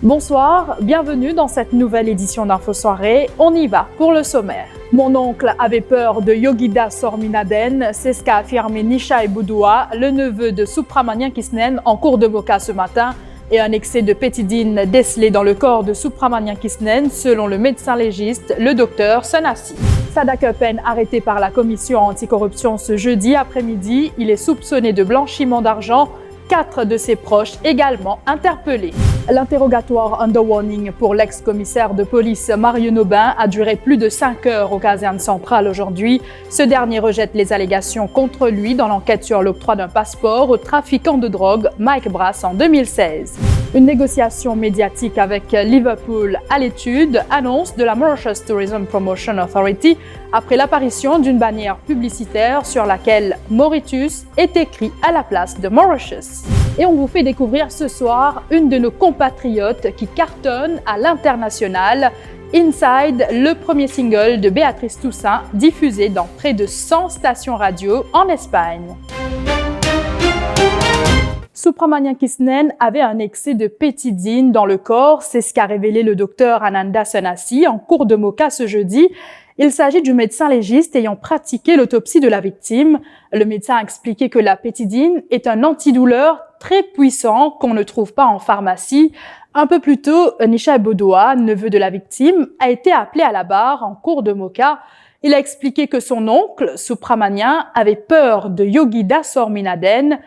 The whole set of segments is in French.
Bonsoir, bienvenue dans cette nouvelle édition d'Info Soirée. On y va pour le sommaire. Mon oncle avait peur de Yogida Sorminaden, c'est ce qu'a affirmé Nishai Boudoua, le neveu de Subramanian Kisnen, en cours de Moka ce matin, et un excès de pétidine décelé dans le corps de Subramanian Kisnen, selon le médecin légiste, le docteur Sanasi. Sada Köppen, arrêté par la commission anticorruption ce jeudi après-midi, il est soupçonné de blanchiment d'argent. 4 de ses proches également interpellés. L'interrogatoire under warning pour l'ex-commissaire de police Mario Nobin a duré plus de 5 heures aux casernes centrales aujourd'hui. Ce dernier rejette les allégations contre lui dans l'enquête sur l'octroi d'un passeport au trafiquant de drogue Mike Brass en 2016. Une négociation médiatique avec Liverpool à l'étude, annonce de la Mauritius Tourism Promotion Authority après l'apparition d'une bannière publicitaire sur laquelle Mauritius est écrit à la place de Mauritius. Et on vous fait découvrir ce soir une de nos compatriotes qui cartonne à l'international. Inside, le premier single de Béatrice Toussaint, diffusé dans près de 100 stations radio en Espagne. Subramanian Kisnen avait un excès de pétidine dans le corps, c'est ce qu'a révélé le docteur Ananda Sanasi en cours de Moka ce jeudi. Il s'agit du médecin légiste ayant pratiqué l'autopsie de la victime. Le médecin a expliqué que la pétidine est un antidouleur très puissant qu'on ne trouve pas en pharmacie. Un peu plus tôt, Nishai Boudoua, neveu de la victime, a été appelé à la barre en cours de Moka. Il a expliqué que son oncle, Subramanian, avait peur de Yogida Sorminaden.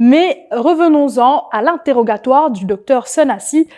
Mais revenons-en à l'interrogatoire du docteur Sanasi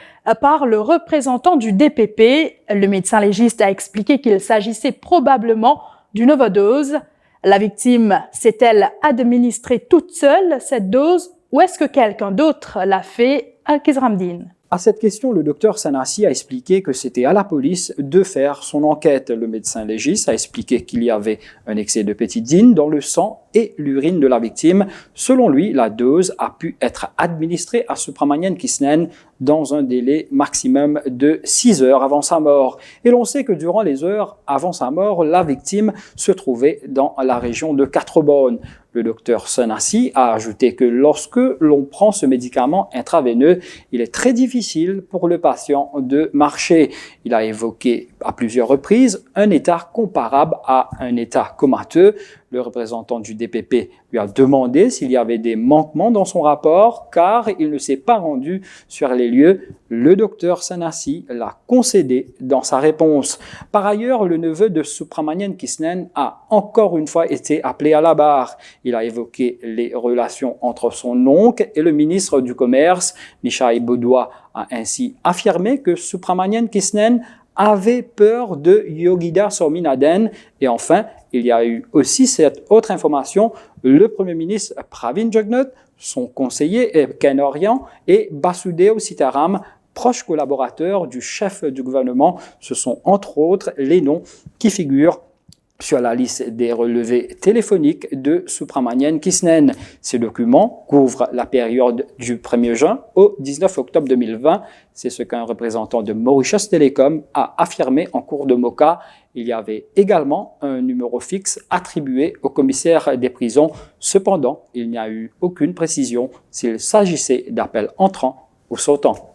par le représentant du DPP. Le médecin légiste a expliqué qu'il s'agissait probablement d'une overdose. La victime s'est-elle administrée toute seule cette dose ou est-ce que quelqu'un d'autre l'a fait? Al-Kizramdin. À cette question, le docteur Sanasi a expliqué que c'était à la police de faire son enquête. Le médecin légiste a expliqué qu'il y avait un excès de pétidine dans le sang et l'urine de la victime. Selon lui, la dose a pu être administrée à Subramanian Kisnen dans un délai maximum de 6 heures avant sa mort. Et l'on sait que durant les heures avant sa mort, la victime se trouvait dans la région de Quatre-Bonnes. Le docteur Sanasi a ajouté que lorsque l'on prend ce médicament intraveineux, il est très difficile pour le patient de marcher. Il a évoqué à plusieurs reprises un état comparable à un état comateux. Le représentant du DPP lui a demandé s'il y avait des manquements dans son rapport, car il ne s'est pas rendu sur les lieux. Le docteur Sanasi l'a concédé dans sa réponse. Par ailleurs, le neveu de Subramanian Kisnen a encore une fois été appelé à la barre. Il a évoqué les relations entre son oncle et le ministre du Commerce. Nishai Boudoua a ainsi affirmé que Subramanian Kisnen avait peur de Yogida Sorminaden. Et enfin, il y a eu aussi cette autre information, le Premier ministre Pravin Jugnauth, son conseiller Ken Orian et Basudeo Sitaram, proches collaborateurs du chef du gouvernement. Ce sont entre autres les noms qui figurent sur la liste des relevés téléphoniques de Subramanian Kisnen. Ces documents couvrent la période du 1er juin au 19 octobre 2020. C'est ce qu'un représentant de Mauritius Telecom a affirmé en cours de Moka. Il y avait également un numéro fixe attribué au commissaire des prisons. Cependant, il n'y a eu aucune précision s'il s'agissait d'appels entrants ou sortants.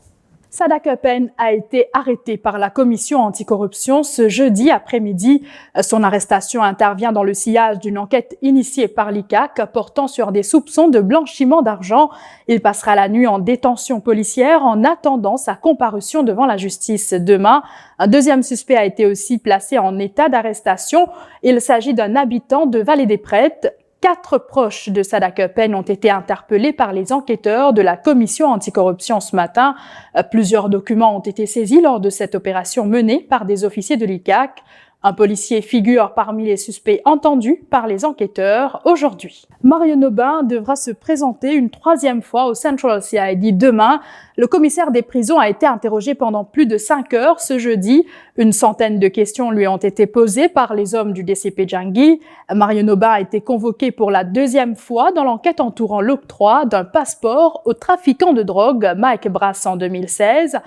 Sada Köppen a été arrêté par la commission anticorruption ce jeudi après-midi. Son arrestation intervient dans le sillage d'une enquête initiée par l'ICAC portant sur des soupçons de blanchiment d'argent. Il passera la nuit en détention policière en attendant sa comparution devant la justice demain. Un deuxième suspect a été aussi placé en état d'arrestation. Il s'agit d'un habitant de Vallée des Prêtres. 4 proches de Sada Köppen ont été interpellés par les enquêteurs de la commission anticorruption ce matin. Plusieurs documents ont été saisis lors de cette opération menée par des officiers de l'ICAC. Un policier figure parmi les suspects entendus par les enquêteurs aujourd'hui. Mario Nobin devra se présenter une 3e fois au Central CID demain. Le commissaire des prisons a été interrogé pendant plus de 5 heures ce jeudi. Une centaine de questions lui ont été posées par les hommes du DCP Djangui. Mario Nobin a été convoqué pour la 2e fois dans l'enquête entourant l'octroi d'un passeport au trafiquant de drogue Mike Brass en 2016.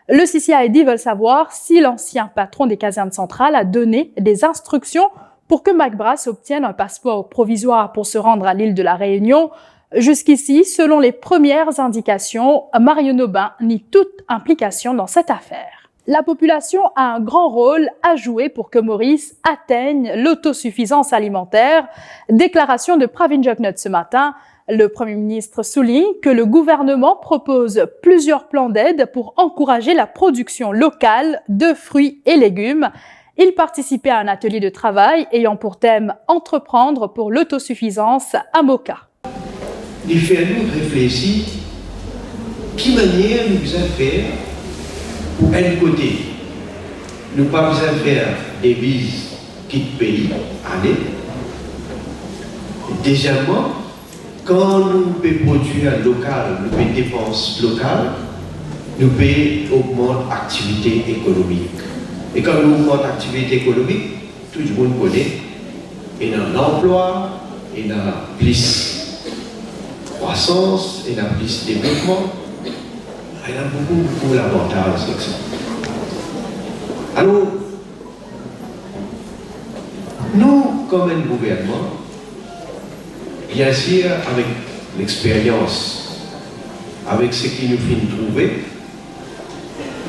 Le CCID veut savoir si l'ancien patron des casernes centrales a donné des instructions pour que Mike Brass obtienne un passeport provisoire pour se rendre à l'île de la Réunion. Jusqu'ici, selon les premières indications, Mario Nobin nie toute implication dans cette affaire. La population a un grand rôle à jouer pour que Maurice atteigne l'autosuffisance alimentaire. Déclaration de Pravin Jugnauth ce matin. Le Premier ministre souligne que le gouvernement propose plusieurs plans d'aide pour encourager la production locale de fruits et légumes. Il participait à un atelier de travail ayant pour thème « Entreprendre pour l'autosuffisance à Moka ». Il fait nous réfléchir qui manière nous besoin faire pour un côté. Nous pas besoin faire des bises qui pays aller. Deuxièmement, quand nous pouvons produire local, nous pouvons dépenser locales, nous pouvons augmenter l'activité économique. Et quand nous augmentons l'activité économique, tout le monde connaît, il y a l'emploi, il y a plus croissance, il y a plus développement, il y a beaucoup d'avantages avec ça. Alors, nous, comme un gouvernement, bien sûr, avec l'expérience, avec ce qui nous fait trouver,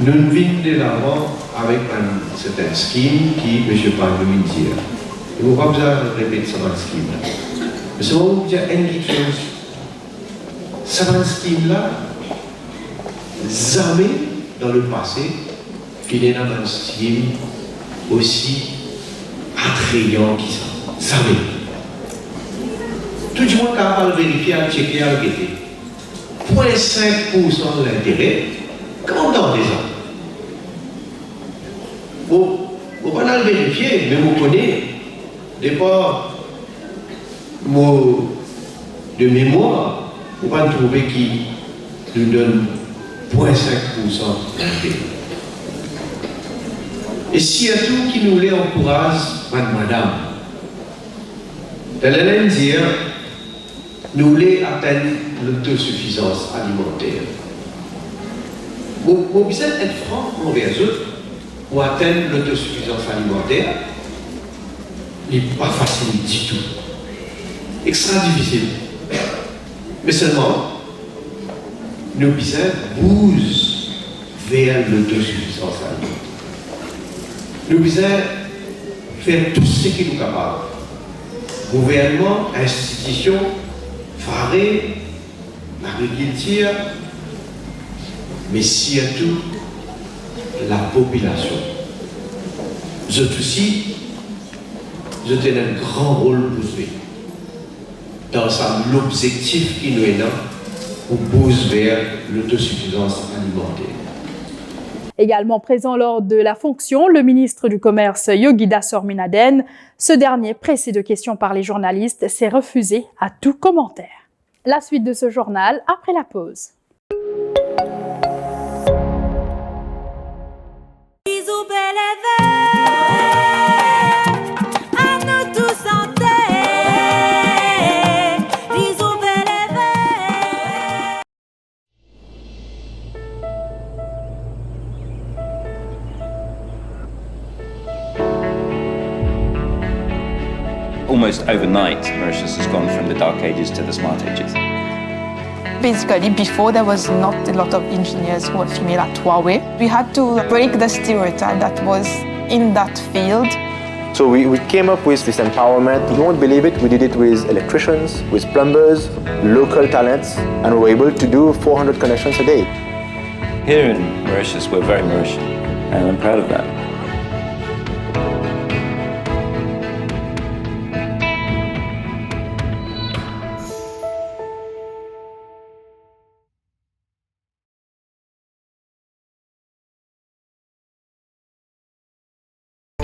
nous venons de l'avant avec un certain scheme qui M. Pagno dit. Et nous ne pouvons pas répéter ce scheme-là. Mais si on dit une chose, ce scheme-là, jamais dans le passé, qu'il est dans un scheme aussi attrayant que ça. Jamais. Tout le monde a vérifié, à checker, à enquêter. 0,5% de l'intérêt, comment dans des ans? Vous pouvez le vérifier, mais vous connaissez. Des fois, de mémoire, vous pouvez trouver qui nous donne 0,5% d'intérêt. Et surtout qui nous les encourage, madame. Elle allait dire, nous voulons atteindre l'autosuffisance alimentaire. Vous besoin d'être franc envers eux pour atteindre l'autosuffisance alimentaire. Il n'est pas facile du tout. Extra difficile. Mais seulement, nous besoin bouger vers l'autosuffisance alimentaire. Nous besoin faire tout ce qui nous est capable. Gouvernement, institutions, faré, l'agriculture, mais surtout la population. Je aussi, je tenais un grand rôle pour jouer dans l'objectif qui nous est là pour bouger vers l'autosuffisance alimentaire. Également présent lors de la fonction, le ministre du Commerce Yogida Sorminaden. Ce dernier, pressé de questions par les journalistes, s'est refusé à tout commentaire. La suite de ce journal après la pause. Almost overnight, Mauritius has gone from the dark ages to the smart ages. Basically, before there was not a lot of engineers who were female at Huawei. We had to break the stereotype that was in that field. So we came up with this empowerment. You won't believe it, we did it with electricians, with plumbers, local talents, and we were able to do 400 connections a day. Here in Mauritius, we're very Mauritian, and I'm proud of that.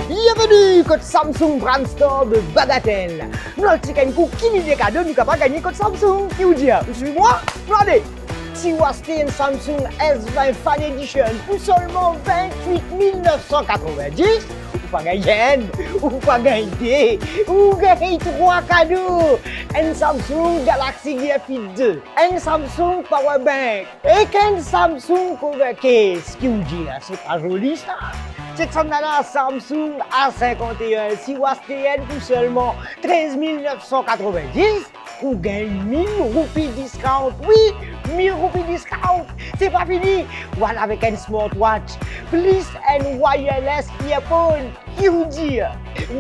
Bienvenue code Samsung Brand Store de Bagatelle. Nous avons un coup qui nous cadeau, nous avons gagné code Samsung. Qui vous dit? Suis-moi, regardez. Si vous achetez une Samsung S20 Fan Edition pour seulement 28 990, vous pas gagner, vous pas gagner, vous gagnez 3 cadeaux. Un Samsung Galaxy Gear Fit 2, un Samsung Powerbank et un Samsung Cover Case. Qui vous dit là, c'est pas joli ça? C'est un Samsung A51 si vous achetez pour seulement 13 990, ou gagne 1000 roupies discount. Oui, 1000 roupies discount. C'est pas fini. Voilà avec un smartwatch. Plus un wireless earphone. Qui vous dit?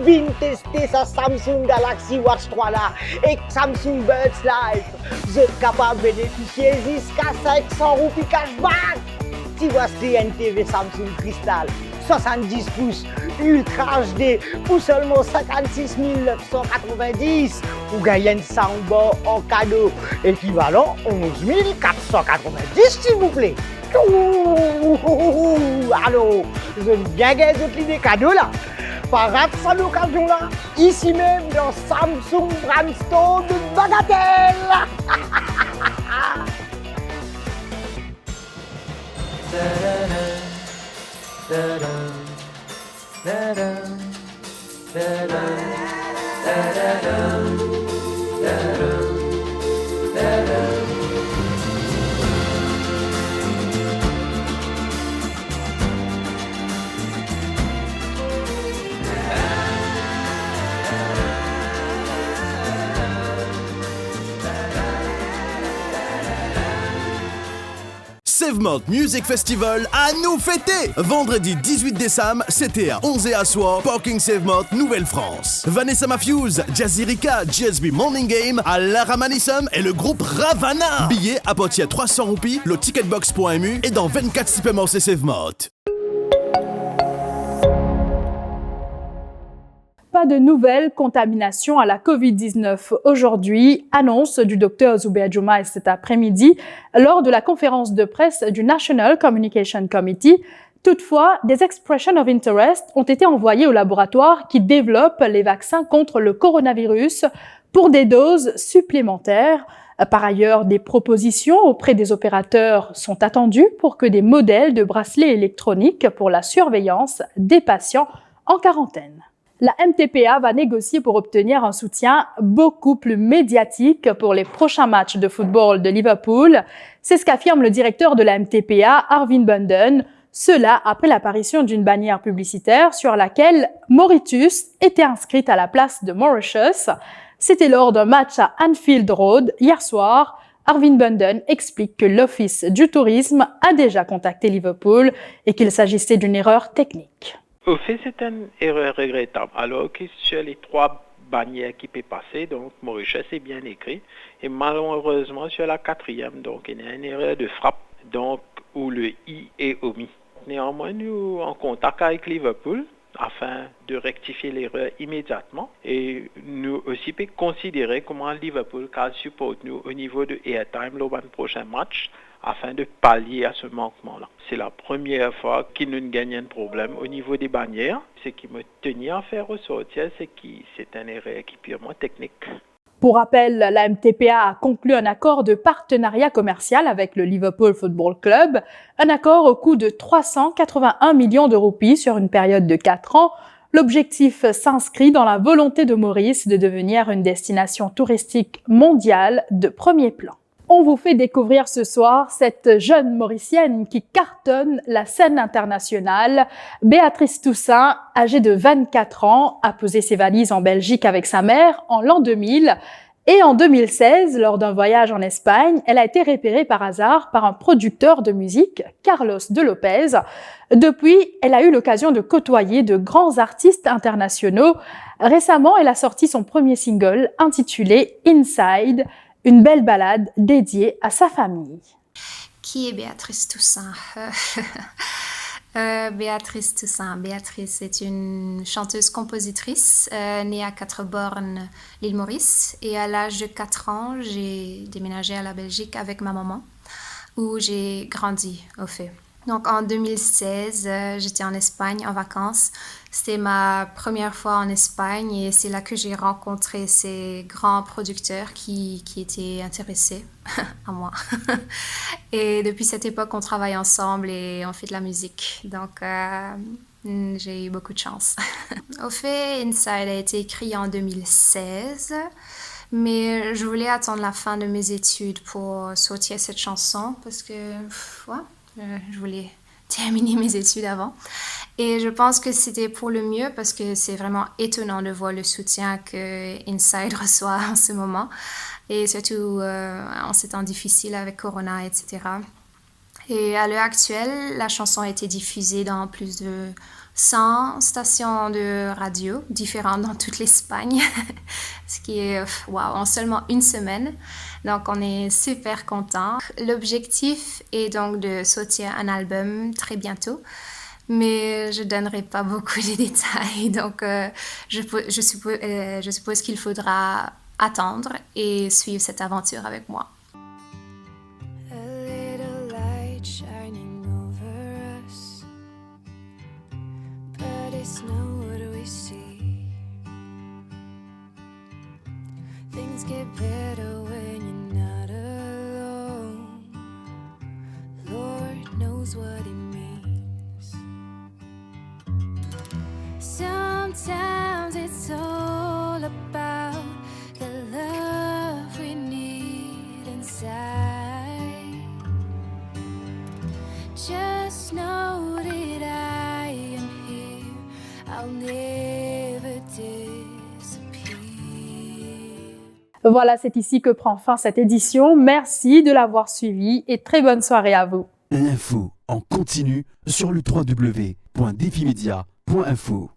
Viens tester sa Samsung Galaxy Watch 3 là et Samsung Buds Live. Vous êtes capable de bénéficier jusqu'à 500 roupies cashback. Si vous achetez une TV Samsung Crystal 70 pouces Ultra HD pour seulement 56 990, vous gagnez un soundbar en cadeau équivalent 11 490 s'il vous plaît. Alors, vous avez bien gagné toutes les cadeaux là. Pas rate ça l'occasion là, ici même dans Samsung Brand Store de Bagatelle. Savemount Music Festival à nous fêter! Vendredi 18 décembre, c'était à 11 et à soir, Parking Savemount, Nouvelle-France. Vanessa Matthews, Jazzy Rika, GSB Morning Game, Lara Manissum et le groupe Ravana. Billets à partir de 300 roupies, le ticketbox.mu et dans 24 supermarchés Savemount. Pas de nouvelles contaminations à la COVID-19 aujourd'hui, annonce du Dr Zubia Juma cet après-midi lors de la conférence de presse du National Communication Committee. Toutefois, des expressions of interest ont été envoyées au laboratoire qui développe les vaccins contre le coronavirus pour des doses supplémentaires. Par ailleurs, des propositions auprès des opérateurs sont attendues pour que des modèles de bracelets électroniques pour la surveillance des patients en quarantaine. La MTPA va négocier pour obtenir un soutien beaucoup plus médiatique pour les prochains matchs de football de Liverpool. C'est ce qu'affirme le directeur de la MTPA, Arvin Bunden. Cela après l'apparition d'une bannière publicitaire sur laquelle Mauritius était inscrite à la place de Mauritius. C'était lors d'un match à Anfield Road hier soir. Arvin Bunden explique que l'Office du tourisme a déjà contacté Liverpool et qu'il s'agissait d'une erreur technique. Au fait, c'est une erreur regrettable. Alors que sur les 3 bannières qui peuvent passer, donc Mauritius est bien écrit, et malheureusement sur la 4e, donc il y a une erreur de frappe, donc où le I est omis. Néanmoins, nous en contact avec Liverpool afin de rectifier l'erreur immédiatement, et nous aussi peut considérer comment Liverpool can supporte nous au niveau de airtime lors du prochain match, afin de pallier à ce manquement-là. C'est la première fois qu'ils nous gagnent un problème au niveau des bannières. Ce qui me tenait à faire ressortir, c'est que c'est une erreur qui est purement technique. Pour rappel, la MTPA a conclu un accord de partenariat commercial avec le Liverpool Football Club, un accord au coût de 381 millions de roupies sur une période de 4 ans. L'objectif s'inscrit dans la volonté de Maurice de devenir une destination touristique mondiale de premier plan. On vous fait découvrir ce soir cette jeune Mauricienne qui cartonne la scène internationale. Béatrice Toussaint, âgée de 24 ans, a posé ses valises en Belgique avec sa mère en l'an 2000. Et en 2016, lors d'un voyage en Espagne, elle a été repérée par hasard par un producteur de musique, Carlos de Lopez. Depuis, elle a eu l'occasion de côtoyer de grands artistes internationaux. Récemment, elle a sorti son premier single intitulé Inside, une belle ballade dédiée à sa famille. Qui est Béatrice Toussaint? Béatrice Toussaint. Béatrice est une chanteuse-compositrice née à Quatre-Bornes, l'île Maurice. Et à l'âge de 4 ans, j'ai déménagé à la Belgique avec ma maman, où j'ai grandi, au fait. Donc en 2016, j'étais en Espagne en vacances. C'était ma première fois en Espagne et c'est là que j'ai rencontré ces grands producteurs qui étaient intéressés à moi. Et depuis cette époque, on travaille ensemble et on fait de la musique. Donc j'ai eu beaucoup de chance. Au fait, Inside a été écrit en 2016. Mais je voulais attendre la fin de mes études pour sortir cette chanson parce que je voulais terminer mes études avant. Et je pense que c'était pour le mieux parce que c'est vraiment étonnant de voir le soutien que Inside reçoit en ce moment. et surtout en ces temps difficiles avec Corona, etc. Et à l'heure actuelle, la chanson a été diffusée dans plus de 100 stations de radio différentes dans toute l'Espagne, ce qui est en seulement une semaine. Donc on est super contents. L'objectif est donc de sortir un album très bientôt, mais je ne donnerai pas beaucoup de détails. Donc je suppose qu'il faudra attendre et suivre cette aventure avec moi. It's not what we see. Things get better when you're not alone. Lord knows what it means. Sometimes it's all about the love we need inside. Just know that I am here. I'll never disappear. Voilà, c'est ici que prend fin cette édition. Merci de l'avoir suivi et très bonne soirée à vous. L'info en continu sur le www.defimedia.info.